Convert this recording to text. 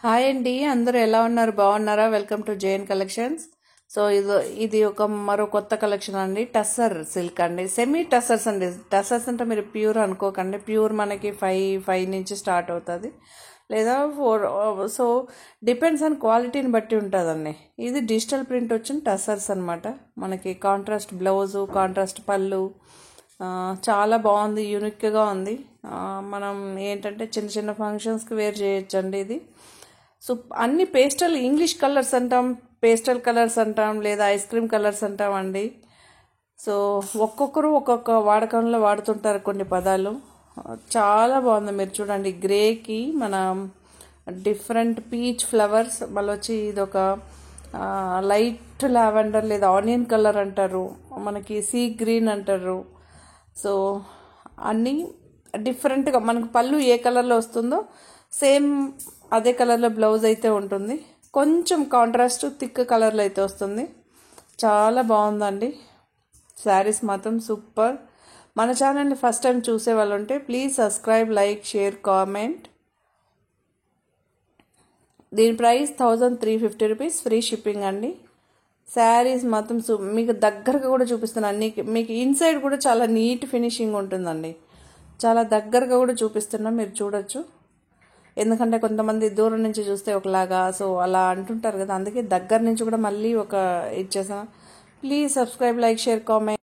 Hi అండి, అందరూ ఎలా ఉన్నారు? బాగున్నారా? Welcome to JN collections. So ఇది ఒక మరో కొత్త కలెక్షన్ అండి. టస్సర్ సిల్క్ అండి, సెమీ టస్సర్స్ అండి. టస్సర్స్ అంటే మీరు ప్యూర్ అనుకోకండి. ప్యూర్ మనకి ఫైవ్ నుంచి స్టార్ట్ అవుతుంది, లేదా 4. సో డిపెండ్స్ ఆన్ క్వాలిటీని బట్టి ఉంటుందండి. ఇది డిజిటల్ ప్రింట్ వచ్చిన టస్సర్స్ అనమాట. మనకి కాంట్రాస్ట్ బ్లౌజు, కాంట్రాస్ట్ పళ్ళు, చాలా బాగుంది, యూనిక్గా ఉంది. మనం ఏంటంటే చిన్న చిన్న ఫంక్షన్స్కి వేర్ చేయొచ్చండి ఇది. సో అన్ని పేస్టల్ ఇంగ్లీష్ కలర్స్ అంటాం, పేస్టల్ కలర్స్ అంటాం, లేదా ఐస్ క్రీమ్ కలర్స్ అంటాం అండి. సో ఒక్కొక్కరు ఒక్కొక్క వాడకంలో వాడుతుంటారు కొన్ని పదాలు. చాలా బాగుంది. మీరు చూడండి, గ్రేకి మన డిఫరెంట్ పీచ్ ఫ్లవర్స్, మళ్ళీ వచ్చి ఇది ఒక లైట్ లావెండర్ లేదా ఆనియన్ కలర్ అంటారు, మనకి సీ గ్రీన్ అంటారు. సో అన్నీ డిఫరెంట్గా మనకు పళ్ళు ఏ కలర్లో వస్తుందో సేమ్ అదే కలర్లో బ్లౌజ్ అయితే ఉంటుంది. కొంచెం కాంట్రాస్ట్ థిక్ కలర్లో అయితే వస్తుంది. చాలా బాగుందండి. శారీస్ మాత్రం సూపర్. మన ఛానల్ని ఫస్ట్ టైం చూసే వాళ్ళు ఉంటే please subscribe, like, share, comment. దీని ప్రైస్ 1350 రూపీస్, ఫ్రీ షిప్పింగ్ అండి. శారీస్ మాత్రం మీకు దగ్గరగా కూడా చూపిస్తున్నాను. మీకు ఇన్సైడ్ కూడా చాలా నీట్ ఫినిషింగ్ ఉంటుందండి. చాలా దగ్గరగా కూడా చూపిస్తున్నా, మీరు చూడొచ్చు. ఎందుకంటే కొంతమంది దూరం నుంచి చూస్తే ఒకలాగా, సో అలా అంటుంటారు కదా, అందుకే దగ్గర నుంచి కూడా మళ్ళీ ఒక ఇచ్చేసాను. Please subscribe, like, share, comment.